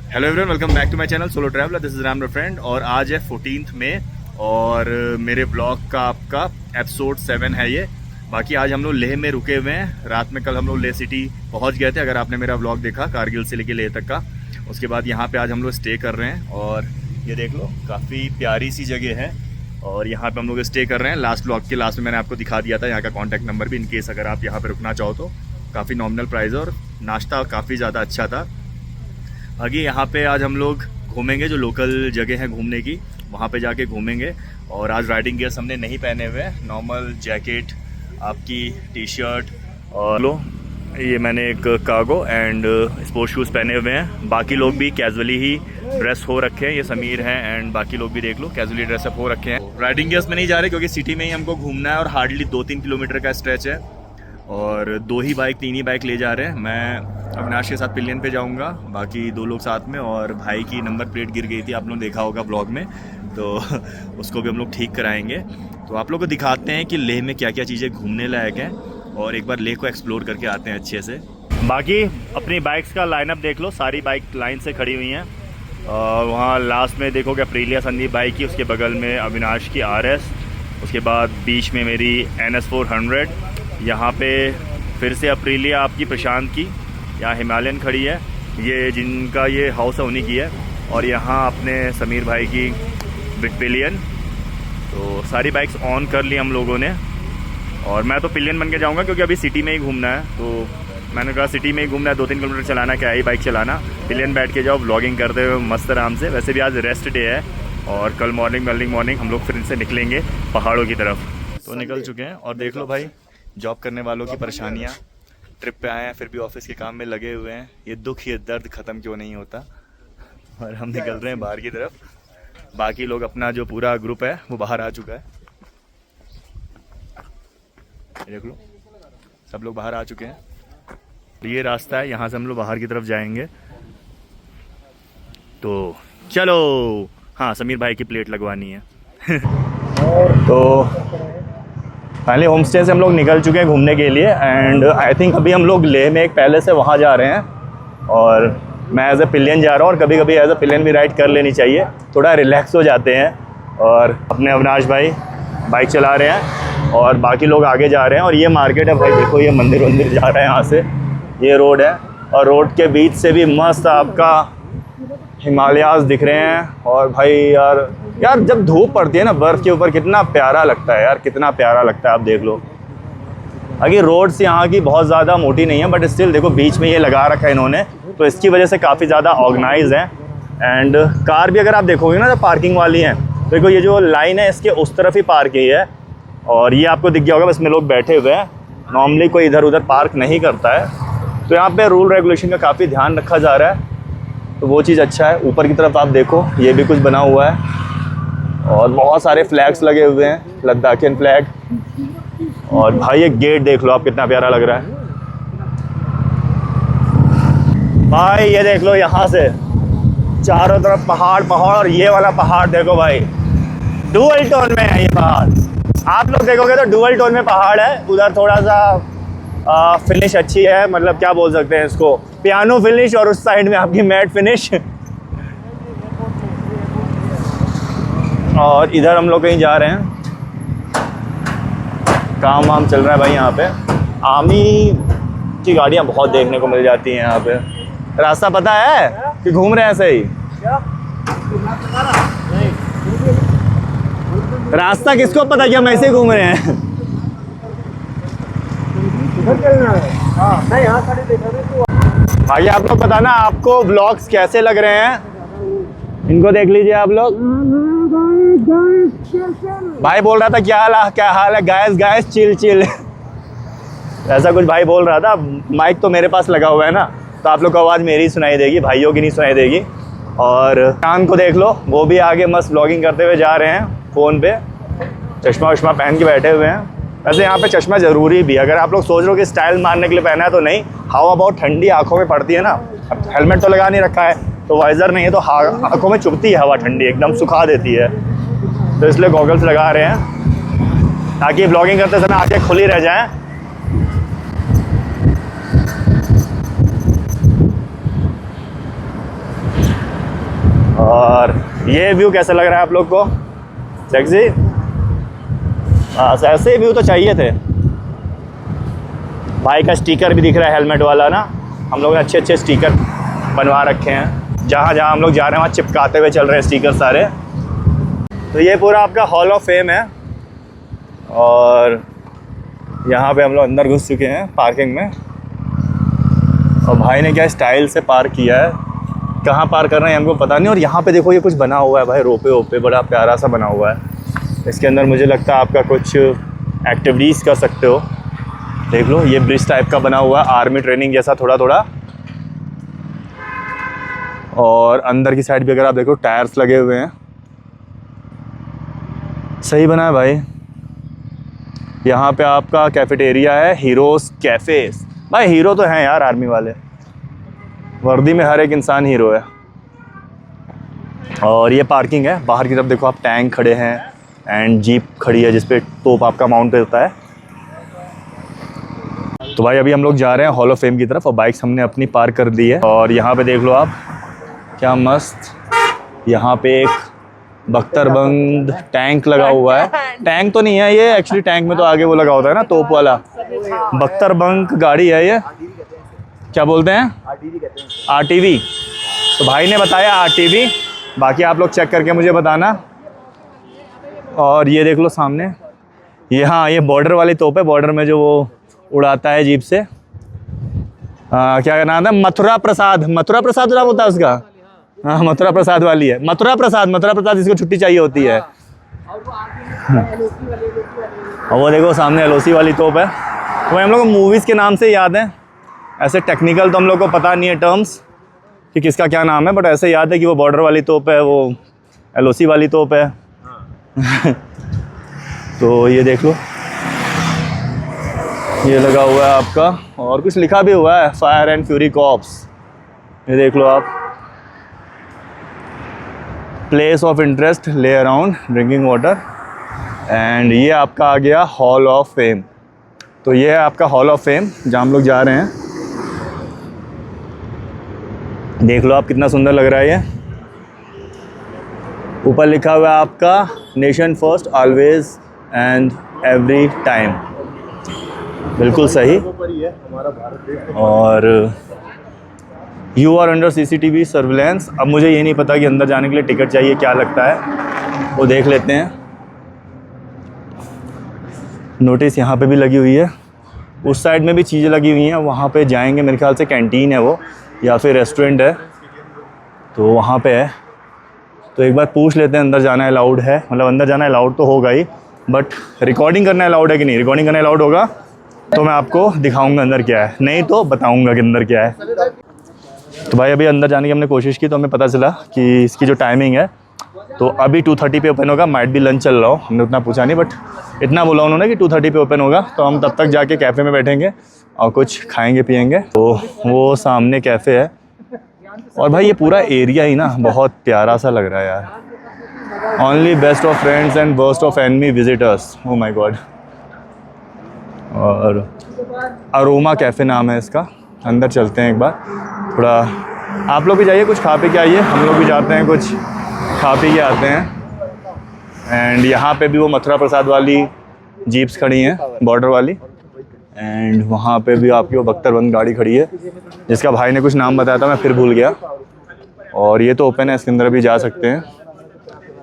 Hello everyone, welcome back to my channel solo traveller. This is Ram your friend और आज है 14 मई और मेरे ब्लॉग का आपका एपिसोड 7 है ये। बाकी आज हम लोग लेह में रुके हुए हैं। रात में कल हम लोग लेह सिटी पहुंच गए थे, अगर आपने मेरा ब्लॉग देखा कारगिल से लेके लेह तक का। उसके बाद यहाँ पे आज हम लोग स्टे कर रहे हैं और ये देख लो काफ़ी प्यारी सी जगह है और यहाँ पे हम लोग स्टे कर रहे हैं। लास्ट ब्लॉग के लास्ट में मैंने आपको दिखा दिया था यहाँ का कॉन्टैक्ट नंबर भी, इन केस अगर आप यहाँ पर रुकना चाहो तो। काफ़ी नॉमिनल प्राइस और नाश्ता काफ़ी ज़्यादा अच्छा था। बाकी यहाँ पे आज हम लोग घूमेंगे, जो लोकल जगह है घूमने की वहाँ पे जाके घूमेंगे। और आज राइडिंग गियर्स हमने नहीं पहने हुए हैं, नॉर्मल जैकेट, आपकी टी शर्ट और लो ये मैंने एक कार्गो एंड स्पोर्ट्स शूज़ पहने हुए हैं। बाकी लोग भी कैजुअली ही ड्रेस हो रखे हैं, ये समीर हैं एंड बाकी लोग भी देख लो कैजुअली ड्रेसअप हो रखे हैं। राइडिंग गियर्स में नहीं जा रहे क्योंकि सिटी में ही हमको घूमना है और हार्डली 2-3 किलोमीटर का स्ट्रेच है और 3 ही बाइक ले जा रहे हैं। मैं अविनाश के साथ पिलियन पे जाऊंगा, बाकी 2 लोग साथ में। और भाई की नंबर प्लेट गिर गई थी, आप लोगों ने देखा होगा ब्लॉग में, तो उसको भी हम लोग ठीक कराएंगे। तो आप लोग को दिखाते हैं कि लेह में क्या क्या चीज़ें घूमने लायक हैं और एक बार लेह को एक्सप्लोर करके आते हैं अच्छे से। बाकी अपनी बाइक्स का लाइनअप देख लो, सारी बाइक लाइन से खड़ी हुई हैं। वहाँ लास्ट में देखोगे अप्रीलिया संदीप बाइक की, उसके बगल में अविनाश की RS, उसके बाद बीच में मेरी NS 400, यहाँ पे फिर से अप्रीलिया आपकी प्रशांत की, यहाँ हिमालयन खड़ी है, ये जिनका ये हाउस है उन्हीं की है। और यहाँ अपने समीर भाई की पिलियन। तो सारी बाइक्स ऑन कर ली हम लोगों ने और मैं तो पिलियन बन के जाऊँगा क्योंकि अभी सिटी में ही घूमना है। तो मैंने कहा सिटी में ही घूमना है, 2-3 किलोमीटर चलाना, क्या है बाइक चलाना। पिलियन बैठ के जाओ व्लॉगिंग करते हुए मस्त आराम से। वैसे भी आज रेस्ट डे है और कल मॉर्निंग हम लोग फिर से निकलेंगे पहाड़ों की तरफ। तो निकल चुके हैं और देख लो भाई जॉब करने वालों की परेशानियाँ। ट्रिप पे आए हैं फिर भी ऑफिस के काम में लगे हुए हैं, ये दुख ये दर्द ख़त्म क्यों नहीं होता। और हम निकल रहे हैं बाहर की तरफ। बाकी लोग अपना जो पूरा ग्रुप है वो बाहर आ चुका है, देख लो सब लोग बाहर आ चुके हैं। ये रास्ता है, यहाँ से हम लोग बाहर की तरफ जाएंगे। तो चलो, हाँ समीर भाई की प्लेट लगवानी है। तो फाइनली होम स्टे से हम लोग निकल चुके हैं घूमने के लिए एंड आई थिंक अभी हम लोग लेह में एक पैलेस है वहाँ जा रहे हैं और मैं एज ए पिलियन जा रहा हूँ। और कभी कभी एज ए पिलियन भी राइड कर लेनी चाहिए, थोड़ा रिलैक्स हो जाते हैं। और अपने अविनाश भाई बाइक चला रहे हैं और बाकी लोग आगे जा रहे हैं। और ये मार्केट है भाई, देखो ये मंदिर जा रहा है यहाँ से, ये रोड है और रोड के बीच से भी मस्त आपका हिमालयाज़ दिख रहे हैं। और भाई यार जब धूप पड़ती है ना बर्फ़ के ऊपर, कितना प्यारा लगता है यार, कितना प्यारा लगता है। आप देख लो, अगर रोड्स यहाँ की बहुत ज़्यादा मोटी नहीं है बट स्टिल देखो बीच में ये लगा रखा है इन्होंने, तो इसकी वजह से काफ़ी ज़्यादा ऑर्गेनाइज है। एंड कार भी अगर आप देखोगे ना, जब पार्किंग वाली हैं तो देखो ये जो लाइन है इसके उस तरफ ही पार्क की है और ये आपको दिख गया होगा, बस में लोग बैठे हुए हैं। नॉर्मली कोई इधर उधर पार्क नहीं करता है, तो यहाँ पे रूल रेगुलेशन का काफ़ी ध्यान रखा जा रहा है, तो वो चीज़ अच्छा है। ऊपर की तरफ आप देखो ये भी कुछ बना हुआ है और बहुत सारे फ्लैग्स लगे हुए हैं, लद्दाखियन फ्लैग। और भाई ये गेट देख लो आप, कितना प्यारा लग रहा है भाई। ये देख लो यहाँ से चारों तरफ पहाड़ और ये वाला पहाड़ देखो भाई, डुअल टोन में है ये पहाड़। आप लोग देखोगे तो डुअल टोन में पहाड़ है, उधर थोड़ा सा फिनिश अच्छी है, मतलब क्या बोल सकते हैं इसको, पियानो फिनिश, और उस साइड में आपकी मैट फिनिश। और इधर हम लोग कहीं जा रहे हैं, काम वाम चल रहा है भाई। यहाँ पे आर्मी की गाड़ियाँ बहुत देखने को मिल जाती हैं यहाँ पे। रास्ता पता है कि घूम रहे हैं ऐसे ही? रास्ता किसको पता कि हम ऐसे घूम रहे हैं? आगे आप लोग बताना आपको ब्लॉग्स कैसे लग रहे हैं, इनको देख लीजिए आप लोग। भाई बोल रहा था क्या हाल है गाइस चिल ऐसा कुछ भाई बोल रहा था। माइक तो मेरे पास लगा हुआ है ना, तो आप लोग को आवाज़ मेरी सुनाई देगी, भाइयों की नहीं सुनाई देगी। और कान को देख लो, वो भी आगे मस्त व्लॉगिंग करते हुए जा रहे हैं फ़ोन पे, चश्मा वश्मा पहन के बैठे हुए हैं। वैसे यहाँ पे चश्मा ज़रूरी भी, अगर आप लोग सोच रहे हो कि स्टाइल मारने के लिए पहना है तो नहीं, हवा बहुत ठंडी आँखों में पड़ती है ना। अब हेलमेट तो लगा नहीं रखा है तो वाइज़र नहीं है, तो आँखों में चुभती है हवा, ठंडी एकदम सुखा देती है, तो इसलिए गॉगल्स लगा रहे हैं ताकि ब्लॉगिंग करते समय आँखें खुली रह जाएँ। और ये व्यू कैसा लग रहा है आप लोग को? सेक्सी? हाँ, ऐसे ही व्यू तो चाहिए थे। भाई का स्टिकर भी दिख रहा है हेलमेट वाला ना। हम लोग ने अच्छे अच्छे स्टिकर बनवा रखे हैं, जहाँ जहाँ हम लोग जा रहे हैं वहाँ चिपकाते हुए चल रहे हैं स्टिकर सारे। तो ये पूरा आपका हॉल ऑफ फेम है और यहाँ पे हम लोग अंदर घुस चुके हैं पार्किंग में। और भाई ने क्या स्टाइल से पार्क किया है, कहाँ पार्क कर रहे हैं हमको पता नहीं। और यहाँ पे देखो ये कुछ बना हुआ है भाई, रोपे ओपे बड़ा प्यारा सा बना हुआ है। इसके अंदर मुझे लगता है आपका कुछ एक्टिविटीज़ कर सकते हो। देख लो ये ब्रिज टाइप का बना हुआ है, आर्मी ट्रेनिंग जैसा थोड़ा थोड़ा। और अंदर की साइड भी अगर आप देखो टायर्स लगे हुए हैं, सही बना है भाई। यहाँ पे आपका कैफेटेरिया है, हीरोज़ कैफ़े। भाई हीरो तो हैं यार आर्मी वाले, वर्दी में हर एक इंसान हीरो है। और ये पार्किंग है, बाहर की तरफ देखो आप टैंक खड़े हैं एंड जीप खड़ी है जिस पे तोप आपका माउंट होता है। तो भाई अभी हम लोग जा रहे हैं हॉल ऑफ फेम की तरफ और बाइक्स हमने अपनी पार्क कर दी है। और यहाँ पे देख लो आप क्या मस्त, यहाँ पे एक बख्तरबंद टैंक लगा हुआ है। टैंक तो नहीं है ये एक्चुअली, टैंक में तो आगे वो लगा होता है ना तोप वाला। बख्तरबंद गाड़ी है ये, क्या बोलते हैं? आरटीवी। तो भाई ने बताया आरटीवी, बाकी आप लोग चेक करके मुझे बताना। और ये देख लो सामने, ये हाँ ये बॉर्डर वाली तोप है, बॉर्डर में जो वो उड़ाता है जीप से। क्या नाम है? मथुरा प्रसाद। मथुरा प्रसाद नाम होता है उसका। हाँ मथुरा प्रसाद वाली है, मथुरा प्रसाद इसको छुट्टी चाहिए होती है। और वो देखो सामने एलओसी वाली तोप है। तो हम लोग को मूवीज़ के नाम से याद है, ऐसे टेक्निकल तो हम लोग को पता नहीं है टर्म्स कि किसका क्या नाम है, बट ऐसे याद है कि वो बॉर्डर वाली तोप है, वो एलओसी वाली तोप है। तो ये देख लो ये लगा हुआ है आपका, और कुछ लिखा भी हुआ है, फायर एंड फ्यूरी कॉप्स। ये देख लो आप, प्लेस ऑफ इंटरेस्ट ले अराउंड ड्रिंकिंग वाटर। एंड ये आपका आ गया हॉल ऑफ फेम। तो ये है आपका हॉल ऑफ फेम जहाँ हम लोग जा रहे हैं। देख लो आप कितना सुंदर लग रहा है ये। ऊपर लिखा हुआ है आपका nation first always and every time. बिल्कुल सही। और you are under CCTV surveillance. अब मुझे ये नहीं पता कि अंदर जाने के लिए टिकट चाहिए, क्या लगता है वो देख लेते हैं। नोटिस यहाँ पे भी लगी हुई है, उस साइड में भी चीज़ें लगी हुई हैं। वहाँ पे जाएंगे, मेरे ख्याल से कैंटीन है वो या फिर रेस्टोरेंट है, तो वहाँ पे है। तो एक बार पूछ लेते हैं अंदर जाना अलाउड है, मतलब अंदर जाना अलाउड तो होगा ही, बट रिकॉर्डिंग करना अलाउड है कि नहीं। रिकॉर्डिंग करना अलाउड होगा तो मैं आपको दिखाऊंगा अंदर क्या है, नहीं तो बताऊंगा कि अंदर क्या है। तो भाई अभी अंदर जाने की हमने कोशिश की तो हमें पता चला कि इसकी जो टाइमिंग है तो अभी 2:30 पे ओपन होगा। माइट भी लंच चल रहा हो, हमने उतना पूछा नहीं, बट इतना बोला उन्होंने कि 2:30 पे ओपन होगा। तो हम तब तक जाके कैफ़े में बैठेंगे और कुछ खाएंगे पिएंगे। तो वो सामने कैफ़े है। और भाई ये पूरा एरिया ही ना बहुत प्यारा सा लग रहा है यार। Only best of friends and worst of enemy visitors. Oh my God. और अरोमा कैफ़े नाम है इसका। अंदर चलते हैं एक बार, थोड़ा आप लोग भी जाइए, कुछ खा पी के आइए, हम लोग भी जाते हैं, कुछ खा पी के आते हैं। एंड यहाँ पे भी वो मथुरा प्रसाद वाली जीप्स खड़ी हैं, बॉर्डर वाली। एंड वहाँ पे भी आपकी वो बख्तरबंद गाड़ी खड़ी है जिसका भाई ने कुछ नाम बताया था, मैं फिर भूल गया। और ये तो ओपन है, इसके अंदर भी जा सकते हैं।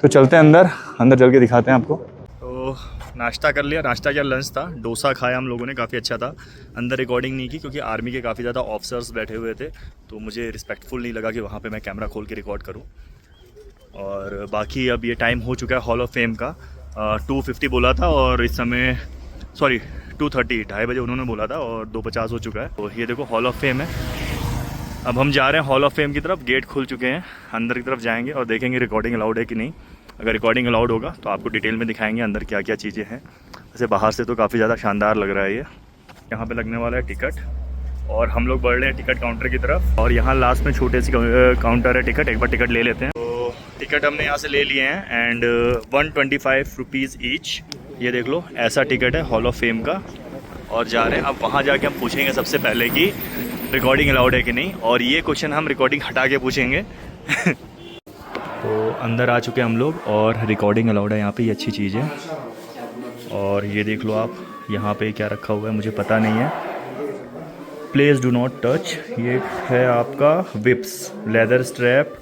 तो चलते हैं अंदर, अंदर चल के दिखाते हैं आपको। तो नाश्ता कर लिया, नाश्ता क्या लंच था, डोसा खाया हम लोगों ने, काफ़ी अच्छा था। अंदर रिकॉर्डिंग नहीं की क्योंकि आर्मी के काफ़ी ज़्यादा ऑफिसर्स बैठे हुए थे, तो मुझे रिस्पेक्टफुल नहीं लगा कि वहाँ पे मैं कैमरा खोल के रिकॉर्ड करूँ। और बाकी अब ये टाइम हो चुका है हॉल ऑफ फेम का। 2:50 बोला था और इस समय 2:30, 2:30 बजे उन्होंने बोला था और 2:50 हो चुका है। तो ये देखो हॉल ऑफ फेम है। अब हम जा रहे हैं हॉल ऑफ फेम की तरफ, गेट खुल चुके हैं, अंदर की तरफ जाएंगे और देखेंगे रिकॉर्डिंग अलाउड है कि नहीं। अगर रिकॉर्डिंग अलाउड होगा तो आपको डिटेल में दिखाएंगे अंदर क्या क्या चीज़ें हैं। वैसे बाहर से तो काफ़ी ज़्यादा शानदार लग रहा है ये। यहाँ पे लगने वाला है टिकट और हम लोग बढ़ रहे हैं टिकट काउंटर की तरफ। और यहाँ लास्ट में छोटे सी काउंटर है टिकट, एक बार टिकट ले लेते हैं। तो टिकट हमने यहाँ से ले लिए हैं एंड 125 रुपीज़ ईच। ये देख लो ऐसा टिकट है हॉल ऑफ फेम का। और जा रहे हैं अब वहाँ जाके हम पूछेंगे सबसे पहले कि रिकॉर्डिंग अलाउड है कि नहीं। और ये क्वेश्चन हम रिकॉर्डिंग हटा के पूछेंगे। तो अंदर आ चुके हैं हम लोग और रिकॉर्डिंग अलाउड है यहाँ पे, ये अच्छी चीज़ है। और ये देख लो आप, यहाँ पे क्या रखा हुआ है मुझे पता नहीं है। प्लेस डू नॉट टच, ये है आपका whips leather strap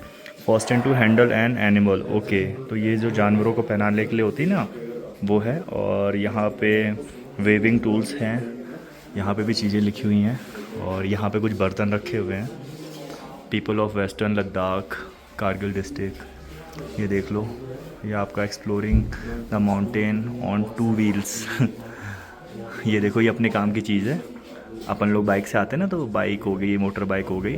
fasten to handle an animal. Okay, तो ये जो जानवरों को पहनाने के लिए होती है ना, वो है। और यहाँ पे वेविंग टूल्स हैं, यहाँ पे भी चीज़ें लिखी हुई हैं। और यहाँ पे कुछ बर्तन रखे हुए हैं। People of western Ladakh Kargil district, ये देख लो। ये आपका exploring the mountain on 2 wheels. ये देखो, ये अपने काम की चीज़ है। अपन लोग बाइक से आते हैं ना, तो बाइक हो गई, मोटर बाइक हो गई,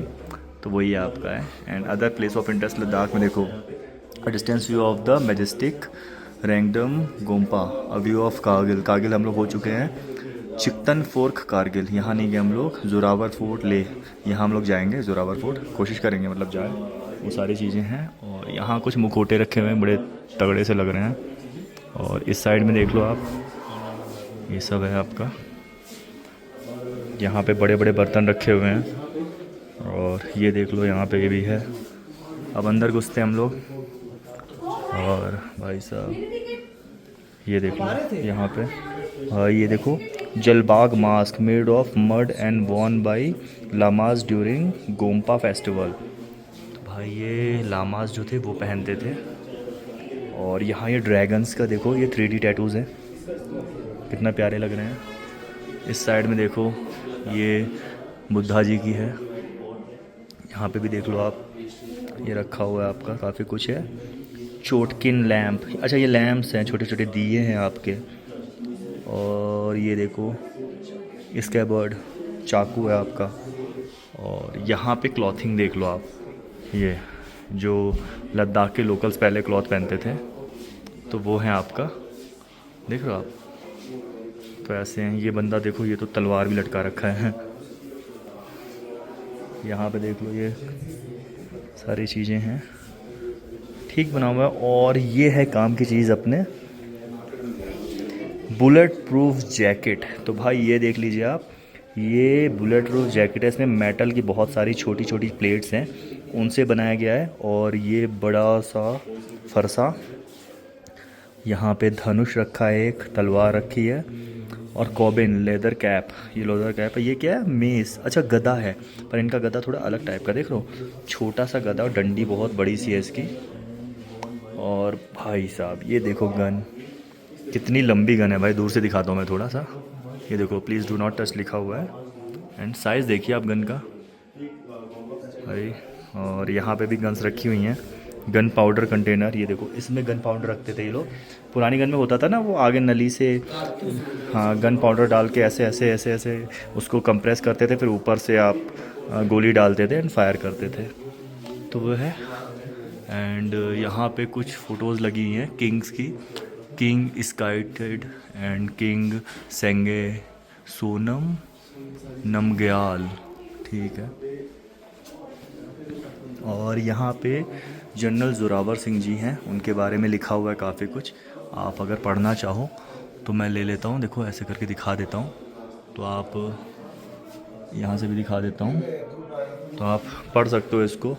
तो वही आपका है। And other place of interest Ladakh में देखो, a distance view of the majestic Rangdum Gompa, a view of Kargil. Kargil हम लोग हो चुके हैं। चिकतन फोर्क कारगिल, यहाँ नहीं गए हम लोग। जोरावर फोर्ट ले, यहाँ हम लोग जाएंगे। जोरावर फोर्ट कोशिश करेंगे, मतलब जाए। वो सारी चीज़ें हैं। और यहाँ कुछ मुखौटे रखे हुए हैं, बड़े तगड़े से लग रहे हैं। और इस साइड में देख लो आप, ये सब है आपका। यहाँ पे बड़े बड़े बर्तन रखे हुए हैं। और ये देख लो, यहाँ पे ये भी है। अब अंदर घुसते हैं हम लोग। और भाई साहब ये देख लो, यहाँ पे ये देखो, जलबाग mask made of mud and worn by lamas during Gompa festival. तो भाई ये लामाज जो थे वो पहनते थे। और यहाँ ये ड्रैगन्स का देखो, ये 3D टैटूज़ हैं, कितना प्यारे लग रहे हैं। इस साइड में देखो, ये बुद्धा जी की है। यहाँ पे भी देख लो आप, ये रखा हुआ है आपका, काफ़ी कुछ है। चोटकिन लैम्प, अच्छा ये लैम्प्स हैं, छोटे छोटे दिए हैं आपके। और ये देखो, इसका बर्ड चाकू है आपका। और यहाँ पे क्लॉथिंग देख लो आप, ये जो लद्दाख के लोकल्स पहले क्लॉथ पहनते थे, तो वो है आपका, देख रहे हो आप। तो ऐसे हैं। ये बंदा देखो, ये तो तलवार भी लटका रखा है। यहाँ पे देख लो, ये सारी चीज़ें हैं, ठीक बना हुआ है। और ये है काम की चीज़ अपने, बुलेट प्रूफ जैकेट। तो भाई ये देख लीजिए आप, ये बुलेट प्रूफ जैकेट है। इसमें मेटल की बहुत सारी छोटी छोटी प्लेट्स हैं, उनसे बनाया गया है। और ये बड़ा सा फरसा, यहाँ पे धनुष रखा है, एक तलवार रखी है। और कॉबिन लेदर कैप, ये लेदर कैप है। ये क्या है? मेस, अच्छा गदा है, पर इनका गदा थोड़ा अलग टाइप का, देख लो, छोटा सा गदा और डंडी बहुत बड़ी सी है इसकी। और भाई साहब ये देखो गन, कितनी लंबी गन है भाई, दूर से दिखाता हूँ मैं थोड़ा सा। ये देखो, प्लीज़ डू नॉट टच लिखा हुआ है। एंड साइज़ देखिए आप गन का भाई। और यहाँ पे भी गन्स रखी हुई हैं। गन पाउडर कंटेनर, ये देखो, इसमें गन पाउडर रखते थे ये लोग। पुरानी गन में होता था ना, वो आगे नली से, हाँ, गन पाउडर डाल के ऐसे ऐसे ऐसे ऐसे उसको कंप्रेस करते थे, फिर ऊपर से आप गोली डालते थे एंड फायर करते थे। तो वो है। एंड यहाँ पे कुछ फ़ोटोज़ लगी हैं किंग्स की, किंग स्काइटेड एंड किंग सेंगे सोनम नमग्याल, ठीक है। और यहाँ पे जनरल जोरावर सिंह जी हैं, उनके बारे में लिखा हुआ है काफ़ी कुछ। आप अगर पढ़ना चाहो तो मैं ले लेता हूँ, देखो ऐसे करके दिखा देता हूँ, तो आप यहाँ से भी दिखा देता हूँ, तो आप पढ़ सकते हो इसको।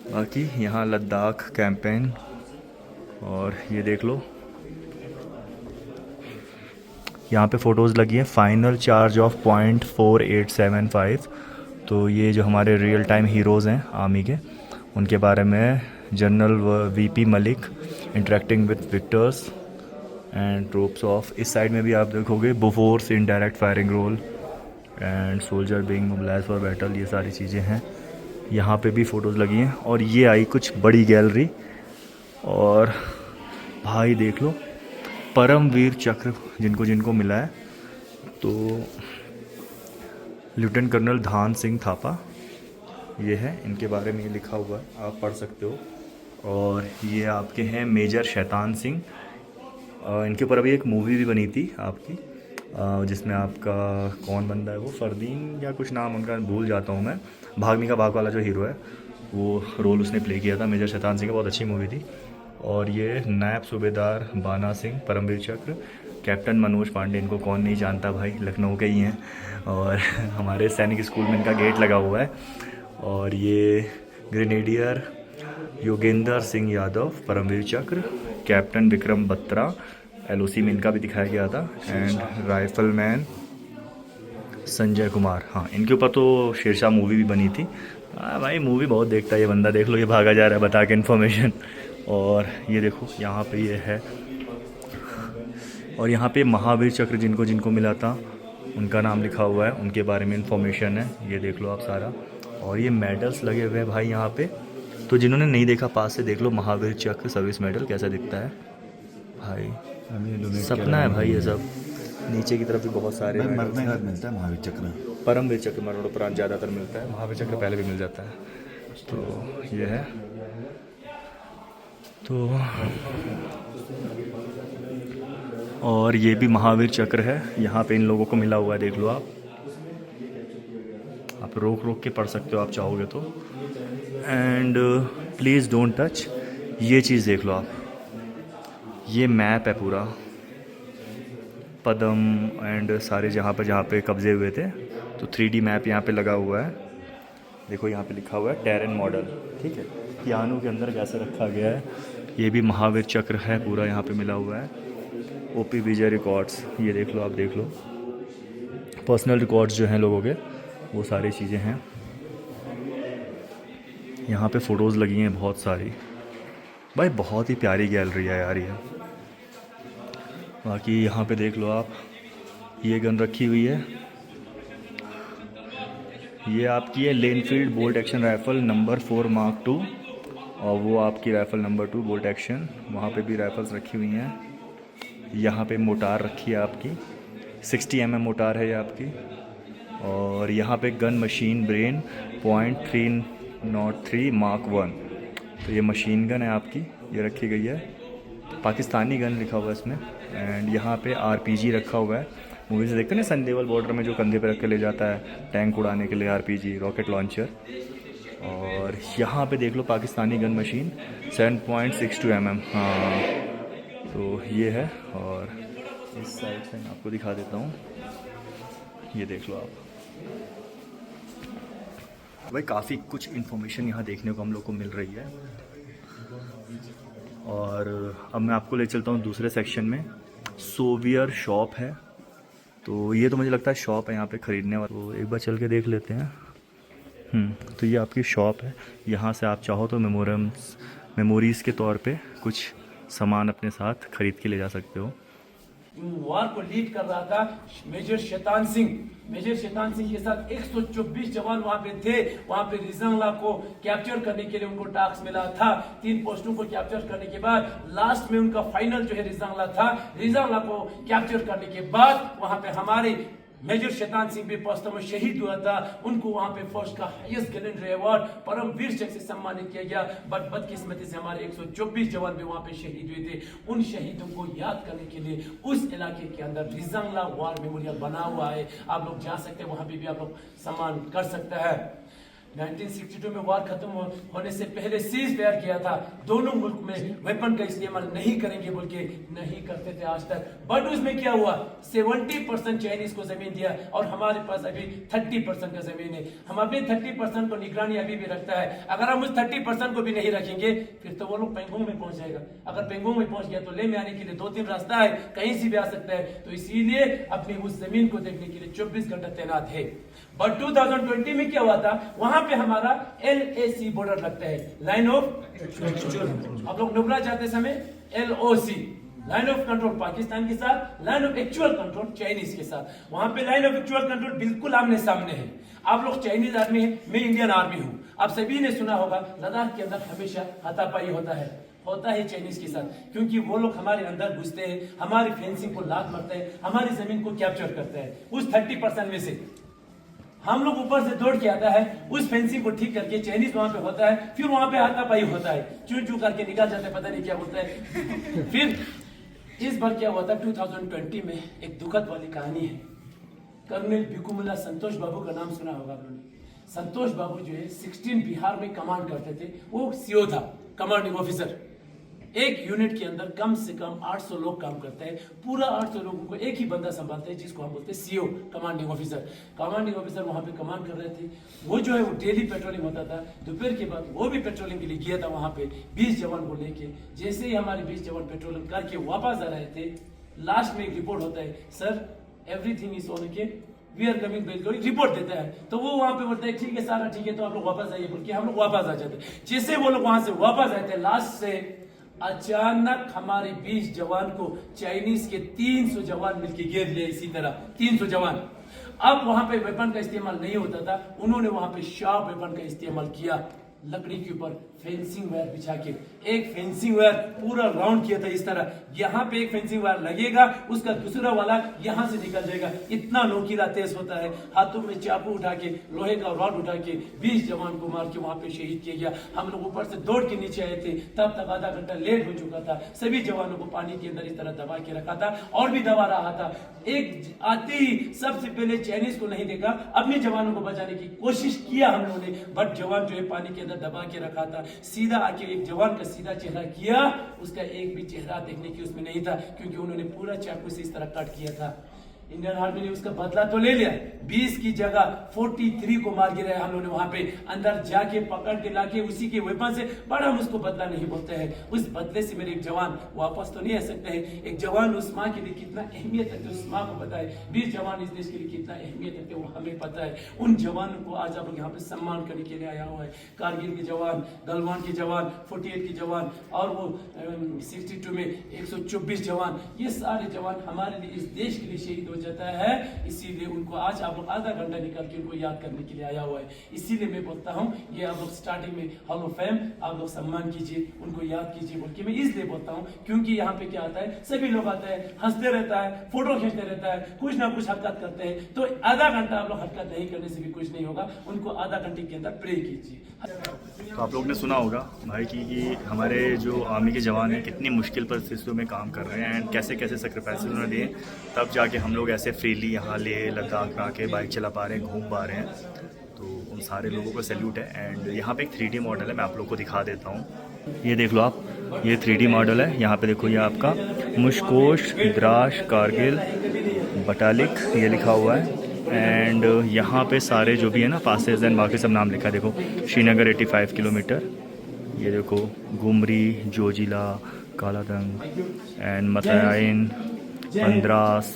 बाकी यहाँ लद्दाख कैंपेन, और ये देख लो, यहाँ पे फ़ोटोज़ लगी हैं। Final charge of .4875। तो ये जो हमारे रियल टाइम हीरोज़ हैं आर्मी के, उनके बारे में। General VP Malik interacting with victors and troops of, इस साइड में भी आप देखोगे, Bofors in direct firing role and soldier being mobilised for battle, ये सारी चीज़ें हैं। यहाँ पे भी फ़ोटोज़ लगी हैं। और ये आई कुछ बड़ी गैलरी। और भाई देख लो, परमवीर चक्र जिनको जिनको मिला है, तो लेफ्टिनेंट कर्नल धान सिंह थापा, ये है, इनके बारे में ये लिखा हुआ है, आप पढ़ सकते हो। और ये आपके हैं मेजर शैतान सिंह, इनके ऊपर अभी एक मूवी भी बनी थी आपकी, जिसमें आपका कौन बंदा है वो, फरदीन या कुछ नाम उनका भूल जाता हूँ मैं, भाग मिल्खा भाग वाला जो हीरो है, वो रोल उसने प्ले किया था, मेजर शैतान सिंह का, बहुत अच्छी मूवी थी। और ये नायब सूबेदार बाना सिंह, परमवीर चक्र, कैप्टन मनोज पांडे, इनको कौन नहीं जानता भाई, लखनऊ के ही हैं। और हमारे सैनिक स्कूल में इनका गेट लगा हुआ है। और ये ग्रेनेडियर योगेंद्र सिंह यादव परमवीर चक्र, कैप्टन विक्रम बत्रा, एलओसी में इनका भी दिखाया गया था, एंड राइफलमैन संजय कुमार। हाँ, इनके ऊपर तो शेरशाह मूवी भी बनी थी। हाँ भाई, मूवी बहुत देखता है ये बंदा, देख लो ये भागा जा रहा है बता के इन्फॉर्मेशन। और ये देखो यहाँ पे ये है, और यहाँ पे महावीर चक्र जिनको जिनको मिला था उनका नाम लिखा हुआ है, उनके बारे में इंफॉर्मेशन है, ये देख लो आप सारा। और ये मेडल्स लगे हुए हैं भाई यहाँ पे, तो जिन्होंने नहीं देखा पास से देख लो, महावीर चक्र सर्विस मेडल कैसा दिखता है भाई, सपना है भाई ये सब। नीचे की तरफ भी बहुत सारे मरने का मिलता है महावीर चक्र, परमवीर चक्र मरणोपरांत ज़्यादातर मिलता है, महावीर चक्र पहले भी मिल जाता है। तो ये है, तो और ये भी महावीर चक्र है, यहाँ पे इन लोगों को मिला हुआ है, देख लो आप रोक रोक के पढ़ सकते हो आप चाहोगे तो। एंड प्लीज़ डोंट टच, ये चीज़ देख लो आप, ये मैप है पूरा पद्म एंड सारे जहाँ पे कब्जे हुए थे, तो 3D मैप यहाँ पे लगा हुआ है। देखो यहाँ पे लिखा हुआ है टेरन मॉडल, ठीक है, पियानो के अंदर कैसे रखा गया है। ये भी महावीर चक्र है पूरा यहाँ पे मिला हुआ है। ओपी विजय रिकॉर्ड्स, ये देख लो आप, देख लो पर्सनल रिकॉर्ड्स जो हैं लोगों के, वो सारी चीज़ें हैं। यहाँ पे फ़ोटोज़ लगी हैं बहुत सारी भाई, बहुत ही प्यारी गैलरी है यार ये। बाकी यहाँ पे देख लो आप, ये गन रखी हुई है, ये आपकी है Lee Enfield bolt action rifle number 4 mark 2, और वो आपकी राइफ़ल नंबर 2 बोल्ट एक्शन। वहाँ पे भी राइफ़ल्स रखी हुई हैं। यहाँ पे मोटार रखी है आपकी, 60 mm मोटार है ये आपकी। और यहाँ पे गन मशीन ब्रेन .303 मार्क 1, तो ये मशीन गन है आपकी, ये रखी गई है, पाकिस्तानी गन लिखा हुआ है इसमें। एंड यहाँ पे RPG रखा हुआ है, मूवी से देखते हैं ना सन देओल बॉर्डर में जो कंधे पे रख के ले जाता है टैंक उड़ाने के लिए, RPG रॉकेट लॉन्चर। और यहाँ पे देख लो पाकिस्तानी गन मशीन 7.62 mm, हाँ तो ये है। और इस साइड से मैं आपको दिखा देता हूँ, ये देख लो आप भाई, काफ़ी कुछ इन्फॉर्मेशन यहाँ देखने को हम लोग को मिल रही है। और अब मैं आपको ले चलता हूँ दूसरे सेक्शन में, सोवियर शॉप है, तो ये तो मुझे लगता है शॉप है यहाँ पे ख़रीदने वाला, तो एक बार चल के देख लेते हैं। तो ये आपकी शॉप है, यहाँ से आप चाहो तो मेमोरीज़ के तौर पे कुछ सामान अपने साथ ख़रीद के ले जा सकते हो। वार को लीड कर रहा था मेजर शैतान सिंह के साथ 124 जवान वहां पे थे। वहां पे रिजंगला को कैप्चर करने के लिए उनको टास्क मिला था। 3 पोस्टों को कैप्चर करने के बाद लास्ट में उनका फाइनल जो है रिजंगला था। रिजंगला को कैप्चर करने के बाद वहां पे हमारे मेजर शैतान सिंह भी वास्तव में शहीद हुआ था। उनको वहां पे फौज का हाईएस्ट गैलेंट्री अवार्ड परमवीर चक्र से सम्मानित किया गया। बट बदकिस्मती से हमारे 124 जवान भी वहां पे शहीद हुए थे। उन शहीदों को याद करने के लिए उस इलाके के अंदर रिजंगला वार मेमोरियल बना हुआ है। आप लोग जा सकते हैं, वहां पे भी आप लोग सम्मान कर सकते हैं। 1962 में वार खत्म होने से पहले सीज फायर किया था। दोनों मुल्क में वेपन का इस्तेमाल नहीं करेंगे बोल के नहीं करते थे आज तक। बट उसमें क्या हुआ, 70% चाइनीज को जमीन दिया और हमारे पास अभी 30% का जमीन है। हम अभी 30% को निगरानी अभी भी रखता है। अगर हम उस 30% को भी नहीं रखेंगे फिर तो वो लोग पेंगोंग में पहुंच जाएगा। अगर पेंगोंग में पहुंच गया तो ले में आने के लिए 2-3 रास्ता है, कहीं से भी आ सकता है। तो इसीलिए अपनी उस जमीन को देखने के लिए 24 घंटा तैनात है। बट 2020 में क्या हुआ था, वहां पे हमारा LAC बॉर्डर लगता है, लाइन ऑफ एक्चुअल। आप लोग नुब्रा जाते समय LOC, line of control Pakistan के साथ, line of actual control Chinese के साथ। वहां पे लाइन ऑफ एक्चुअल कंट्रोल बिल्कुल आमने सामने है। आप लोग चाइनीज आर्मी है, मैं इंडियन आर्मी हूं। आप सभी ने सुना होगा लद्दाख के अंदर हमेशा हाथापाई होता है चाइनीज के साथ, क्योंकि वो लोग हमारे अंदर घुसते हैं, हमारी फेंसिंग को लात मारते हैं, हमारी जमीन को कैप्चर करते हैं। उस 30% में से हम लोग ऊपर से दौड़ के आता है, उस फेंसिंग को ठीक करके चाइनीज वहां पे होता है, फिर वहां पे हाथापाई होता है, चू करके निकल जाते हैं, पता नहीं क्या होता है। फिर इस बार क्या हुआ था 2020 में, एक दुखद वाली कहानी है। कर्नल भिकुमुल्ला संतोष बाबू का नाम सुना होगा आपने। संतोष बाबू जो है 16 बिहार में कमांड करते थे, वो CO था, कमांडिंग ऑफिसर। एक यूनिट के अंदर कम से कम 800 लोग काम करते हैं। पूरा 800 लोगों को एक ही बंदा संभालते हैं, जिसको हम बोलते हैं CO, commanding officer. Commanding officer वहां पे कमांड कर रहे थे। वो जो है वो डेली पेट्रोलिंग होता था। दोपहर के बाद वो भी पेट्रोलिंग के लिए गया था वहां पे 20 जवान को लेके। जैसे ही हमारे 20 जवान पेट्रोलिंग करके वापस आ रहे थे, लास्ट में एक रिपोर्ट होता है, sir everything is okay, we are coming back, कोई रिपोर्ट देता है। तो वो वहां पे बोलता है ठीक है सारा ठीक है, तो आप लोग वापस आइए बोल के हम लोग वापस आ जाते। जैसे वो लोग वहां से वापस आए थे, लास्ट से अचानक हमारे 20 जवान को चाइनीज के 300 जवान मिलके घेर लिए। इसी तरह 300 जवान। अब वहां पे वेपन का इस्तेमाल नहीं होता था, उन्होंने वहां पे शार्प वेपन का इस्तेमाल किया। लकड़ी के ऊपर फेंसिंग वायर बिछा के एक फेंसिंग वायर पूरा राउंड किया था इस तरह। यहाँ पे एक फेंसिंग वायर लगेगा, उसका दूसरा वाला यहाँ से निकल जाएगा। इतना नोकीला तेज होता है। हाथों में चाकू उठा के, लोहे का रॉड उठा के 20 जवान को मार के वहां पे शहीद किया गया। हम लोग ऊपर से दौड़ के नीचे आए थे, तब तक आधा घंटा लेट हो चुका था। सभी जवानों को पानी के अंदर इस तरह दबा के रखा था और भी दबा रहा था। एक आते ही सबसे पहले चाइनीज को नहीं देखा, अपने जवानों को बचाने की कोशिश किया हम लोगों ने, बट जवान जो है पानी के अंदर दबा के रखा था। सीधा आके एक जवान का सीधा चेहरा किया, उसका एक भी चेहरा देखने की उसमें नहीं था, क्योंकि उन्होंने पूरा चाकू से इस तरह कट किया था। इंडियन आर्मी ने उसका बदला तो ले लिया, 20 की जगह 43 को मार गिराया हम लोगों ने। वहां पे अंदर जाके पकड़ के लाके उसी के वेपन से, बड़ा हम उसको बदला नहीं बोलते हैं। उस बदले से मेरे एक जवान वापस तो नहीं आ सकते हैं। एक जवान उस माँ के लिए कितना अहमियत रखते, उस माँ को पता है। 20 जवान इस देश के लिए कितना अहमियत रखते वो हमें पता है। उन जवानों को आज आप लोग यहाँ पे सम्मान करने के लिए आया हुआ है। कारगिल के जवान, गलवान के जवान, 48 के जवान और वो 62 में 124 जवान, ये सारे जवान हमारे लिए, इस देश के लिए शहीद हो जाता है। इसीलिए उनको आज आप लोग आधा घंटा निकाल के उनको याद करने के लिए आया हुआ है। इसीलिए मैं बोलता हूँ ये आप लोग स्टार्टिंग में हॉल ऑफ फेम आप लोग सम्मान कीजिए, उनको याद कीजिए बोल के मैं इसलिए बोलता हूँ, क्योंकि यहाँ पे क्या आता है, सभी लोग आते हैं, हंसते रहता है, फोटो खींचते रहता है, कुछ ना कुछ हरकत करते हैं। तो आधा घंटा आप लोग हरकत नहीं करने से भी कुछ नहीं होगा। उनको आधा घंटे के अंदर प्रे कीजिए। तो आप लोग ने सुना होगा भाई कि हमारे जो आर्मी के जवान हैं कितनी मुश्किल परिस्थितियों में काम कर रहे हैं एंड कैसे कैसे सेक्रीफाइस उन्होंने दिए, तब जाके हम लोग ऐसे फ्रीली यहाँ लेह लद्दाख में आके बाइक चला पा रहे हैं, घूम पा रहे हैं। तो उन सारे लोगों को सैल्यूट है। एंड यहाँ पे एक 3D मॉडल है, मैं आप लोग को दिखा देता हूँ। ये देख लो आप, ये 3D मॉडल है। यहाँ पे देखो, ये आपका मुश्कोश द्रास कारगिल बटालिक ये लिखा हुआ है। एंड यहाँ पे सारे जो भी है ना पासेज एंड बाकी सब नाम लिखा है। देखो श्रीनगर 85 किलोमीटर, ये देखो गुमरी, जोजिला, कालादंग एंड मताइन, द्रास,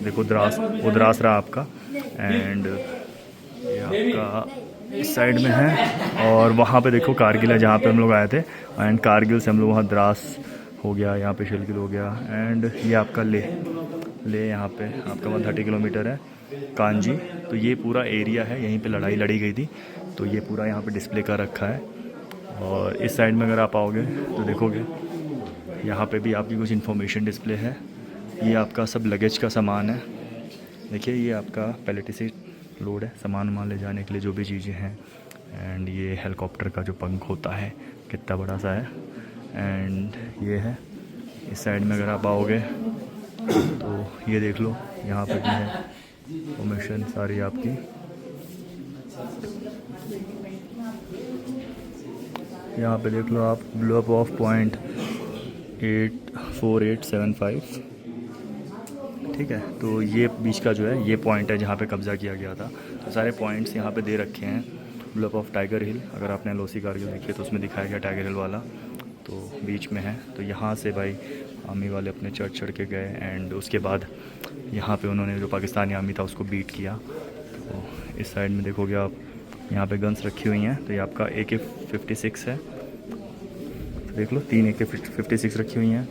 देखो द्रास, वो द्रास रहा आपका। एंड ये आपका इस साइड में है। और वहाँ पे देखो कारगिल है जहाँ पे हम लोग आए थे। एंड कारगिल से हम लोग वहाँ द्रास हो गया, यहाँ पे शिलगिल हो गया। एंड ये आपका ले यहाँ पे आपका 130 किलोमीटर है कांजी। तो ये पूरा एरिया है, यहीं पे लड़ाई लड़ी गई थी। तो ये पूरा यहाँ पे डिस्प्ले कर रखा है। और इस साइड में अगर आप आओगे तो देखोगे यहाँ पे भी आपकी कुछ इन्फॉर्मेशन डिस्प्ले है। ये आपका सब लगेज का सामान है। देखिए ये आपका पैलेटिसी लोड है, सामान वामान ले जाने के लिए जो भी चीज़ें हैं। एंड ये हेलीकॉप्टर का जो पंख होता है कितना बड़ा सा है। एंड ये है इस साइड में अगर आप आओगे तो ये देख लो, यहाँ पे भी है इन्फॉर्मेशन सारी आपकी। यहाँ पे देख लो आप, ब्लोअप ऑफ पॉइंट 84875, ठीक है। तो ये बीच का जो है ये पॉइंट है जहाँ पे कब्ज़ा किया गया था। तो सारे पॉइंट्स यहाँ पे दे रखे हैं। ब्लोअप ऑफ टाइगर हिल, अगर आपने लोसी कारगिल देखी है तो उसमें दिखाया गया टाइगर हिल वाला, तो बीच में है। तो यहाँ से भाई आर्मी वाले अपने चढ़ के गए। एंड उसके बाद यहाँ पे उन्होंने जो पाकिस्तानी आर्मी था उसको बीट किया। तो इस साइड में देखोगे आप, यहाँ पे गन्स रखी हुई हैं। तो ये आपका AK-56 है, देख लो 3 AK-56 रखी हुई हैं।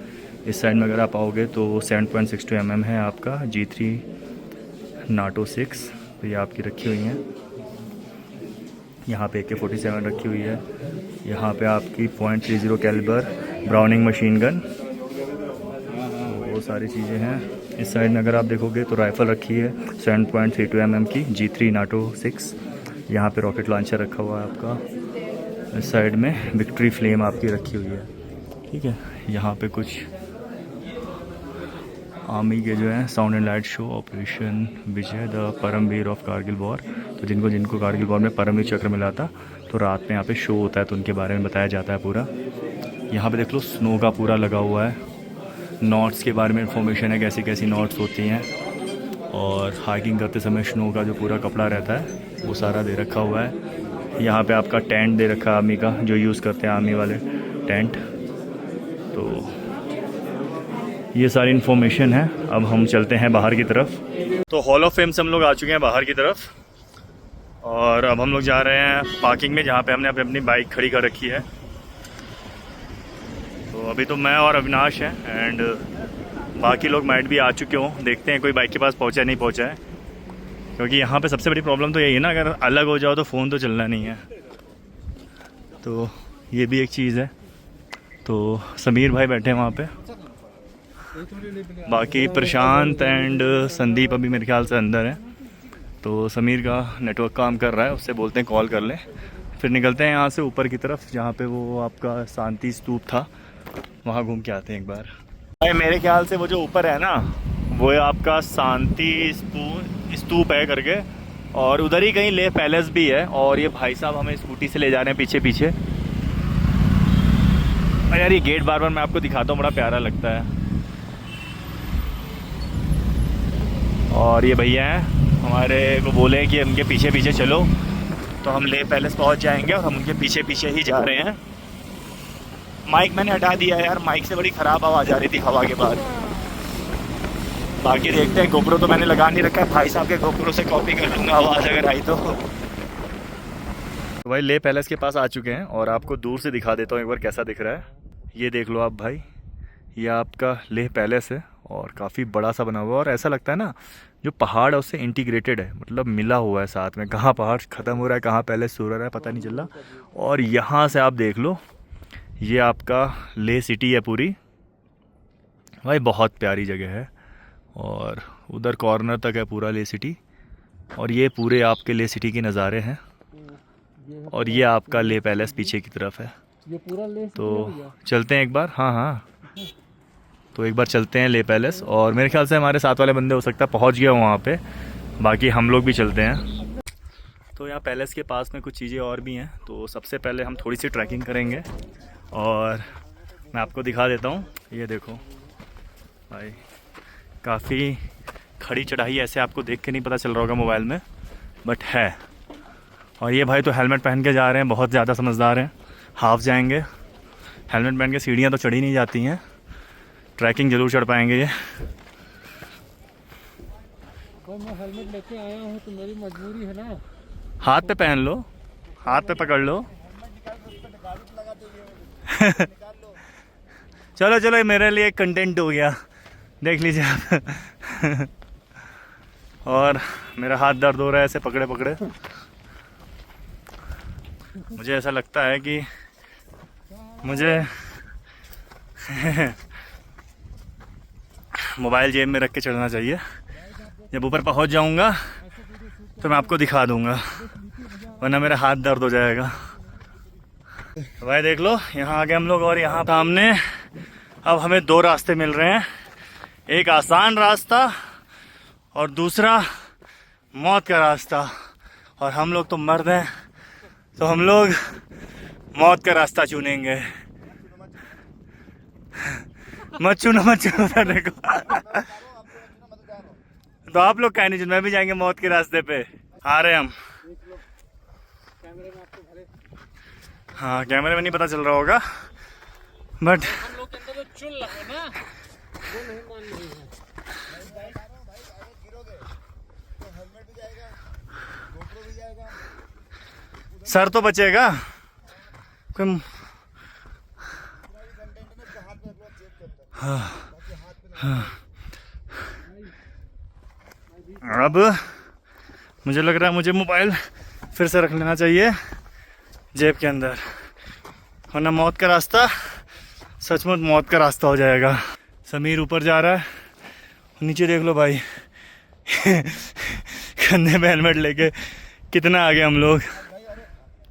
इस साइड में अगर आप आओगे तो 7.62 mm है आपका G3 NATO 6, तो ये आपकी रखी हुई हैं। यहाँ पे AK-47 रखी हुई है। यहाँ पे आपकी .30 कैलिबर ब्राउनिंग मशीन गन, तो वो सारी चीज़ें हैं। इस साइड में अगर आप देखोगे तो राइफ़ल रखी है 7.32 mm की G3 NATO 6। यहाँ पे रॉकेट लॉन्चर रखा हुआ है आपका। इस साइड में विक्ट्री फ्लेम आपकी रखी हुई है, ठीक है। यहाँ पे कुछ आर्मी के जो है sound and light show, operation Vijay the Paramvir of Kargil war. तो जिनको कारगिल वॉर में परमवीर चक्र मिला था, तो रात में यहाँ पे शो होता है, तो उनके बारे में बताया जाता है पूरा। यहाँ पे देख लो स्नो का पूरा लगा हुआ है, नॉट्स के बारे में इंफॉर्मेशन है, कैसी कैसी नॉट्स होती हैं, और हाइकिंग करते समय स्नो का जो पूरा कपड़ा रहता है वो सारा दे रखा हुआ है। यहाँ पे आपका टेंट दे रखा है आर्मी का, जो यूज़ करते हैं आर्मी वाले टेंट। तो ये सारी इन्फॉर्मेशन है। अब हम चलते हैं बाहर की तरफ। तो हॉल ऑफ फेम से हम लोग आ चुके हैं बाहर की तरफ, और अब हम लोग जा रहे हैं पार्किंग में, जहाँ पे हमने अपनी बाइक खड़ी कर रखी है। तो अभी तो मैं और अविनाश हैं, एंड बाकी लोग माइट भी आ चुके हों। देखते हैं कोई बाइक के पास पहुँचा नहीं पहुँचा है, क्योंकि यहाँ पे सबसे बड़ी प्रॉब्लम तो यही है ना, अगर अलग हो जाओ तो फ़ोन तो चलना नहीं है। तो ये भी एक चीज़ है। तो समीर भाई बैठे हैं वहाँ पे, बाकी प्रशांत एंड संदीप अभी मेरे ख्याल से अंदर हैं। तो समीर का नेटवर्क काम कर रहा है, उससे बोलते हैं कॉल कर लें, फिर निकलते हैं यहाँ से ऊपर की तरफ, जहाँ पे वो आपका शांति स्तूप था, वहाँ घूम के आते हैं एक बार। भाई मेरे ख्याल से वो जो ऊपर है ना, वो है आपका शांति स्तूप है करके, और उधर ही कहीं लेह पैलेस भी है। और ये भाई साहब हमें स्कूटी से ले जा रहे हैं पीछे पीछे। और यार ये गेट बार बार मैं आपको दिखाता हूँ, बड़ा प्यारा लगता है। और ये भैया हैं, हमारे को बोले कि उनके पीछे पीछे चलो, तो हम लेह पैलेस पहुंच जाएंगे, और हम उनके पीछे पीछे ही जा रहे हैं। माइक मैंने हटा दिया है यार, माइक से बड़ी ख़राब आवाज़ आ रही थी हवा के बाद। बाकी देखते हैं, गोप्रो तो मैंने लगा नहीं रखा है, भाई साहब के गोप्रो से कॉपी कर लूँगा आवाज़ अगर आई तो। भाई लेह पैलेस के पास आ चुके हैं, और आपको दूर से दिखा देता हूँ एक बार कैसा दिख रहा है। ये देख लो आप भाई, ये आपका लेह पैलेस है, और काफ़ी बड़ा सा बना हुआ है, और ऐसा लगता है ना जो पहाड़ है उससे इंटीग्रेटेड है, मतलब मिला हुआ है साथ में। कहाँ पहाड़ ख़त्म हो रहा है, कहाँ पैलेस शुरू हो रहा है, पता नहीं चल रहा। और यहाँ से आप देख लो, ये आपका लेह सिटी है पूरी। भाई बहुत प्यारी जगह है, और उधर कॉर्नर तक है पूरा लेह सिटी, और ये पूरे आपके लेह सिटी के नज़ारे हैं। और ये आपका लेह पैलेस पीछे की तरफ है। ये पूरा लेह तो चलते हैं एक बार। हाँ, तो एक बार चलते हैं लेह पैलेस, और मेरे ख्याल से हमारे साथ वाले बंदे हो सकता है पहुंच गए वहाँ पे, बाकी हम लोग भी चलते हैं। तो यहाँ पैलेस के पास में कुछ चीज़ें और भी हैं। तो सबसे पहले हम थोड़ी सी ट्रैकिंग करेंगे, और मैं आपको दिखा देता हूँ। ये देखो भाई, काफ़ी खड़ी चढ़ाई, ऐसे आपको देख के नहीं पता चल रहा होगा मोबाइल में, बट है। और ये भाई तो हेलमेट पहन के जा रहे हैं, बहुत ज़्यादा समझदार हैं। हाफ जाएंगे, हेलमेट पहन के सीढ़ियाँ तो चढ़ी नहीं जाती हैं, ट्रैकिंग जरूर चढ़ पाएंगे ये। मैं हेलमेट लेके आया हूँ तो मेरी मजबूरी है ना। हाथ पे पहन लो, हाथ पे पकड़ लो। चलो चलो, ये मेरे लिए कंटेंट हो गया, देख लीजिए आप। और मेरा हाथ दर्द हो रहा है ऐसे पकड़े पकड़े। मुझे ऐसा लगता है कि मुझे मोबाइल जेब में रख के चढ़ना चाहिए। जब ऊपर पहुंच जाऊंगा तो मैं आपको दिखा दूंगा, वरना मेरा हाथ दर्द हो जाएगा। तो भाई देख लो, यहाँ आगे हम लोग, और यहाँ सामने अब हमें दो रास्ते मिल रहे हैं, एक आसान रास्ता और दूसरा मौत का रास्ता। और हम लोग तो मर्द हैं, तो हम लोग मौत का रास्ता चुनेंगे। मत चुनो देखो। तो आप लोग क्या नहीं चुन, मैं भी जाएंगे मौत के रास्ते पे। आ रहे हम। हाँ, कैमरे में नहीं पता चल रहा होगा, बट हम लोग के अंदर तो चुन लगे ना, वो नहीं मान रही है। सर तो बचेगा। अब मुझे लग रहा है मुझे मोबाइल फिर से रख लेना चाहिए जेब के अंदर, वरना मौत का रास्ता सचमुच मौत का रास्ता हो जाएगा। समीर ऊपर जा रहा है, नीचे देख लो भाई। कंधे में हेलमेट लेके कितना आगे हम लोग।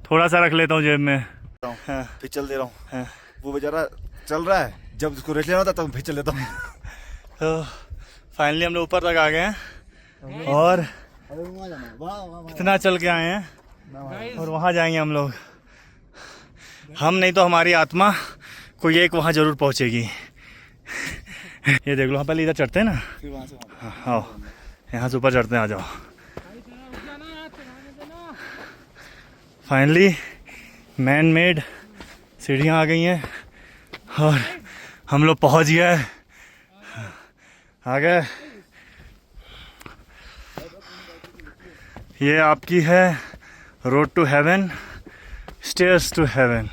थोड़ा सा रख लेता हूँ जेब में। हाँ, फिर चल दे रहा हूँ। वो बेचारा चल रहा है, जब उसको रेस्ट लेना होता तब फिर चल लेता हूँ। तो फाइनली हम लोग ऊपर तक आ गए हैं, और कितना चल के आए हैं, और वहाँ जाएंगे हम लोग। हम नहीं तो हमारी आत्मा कोई एक वहाँ ज़रूर पहुँचेगी। ये देख लो, हम पहले इधर चढ़ते हैं ना, फिर वहाँ से हाँ यहाँ से ऊपर चढ़ते हैं, आ जाओ। फाइनली मैन मेड सीढ़ियाँ आ गई हैं और हम लोग पहुँच गए, आ गए। ये आपकी है road to heaven, stairs to heaven.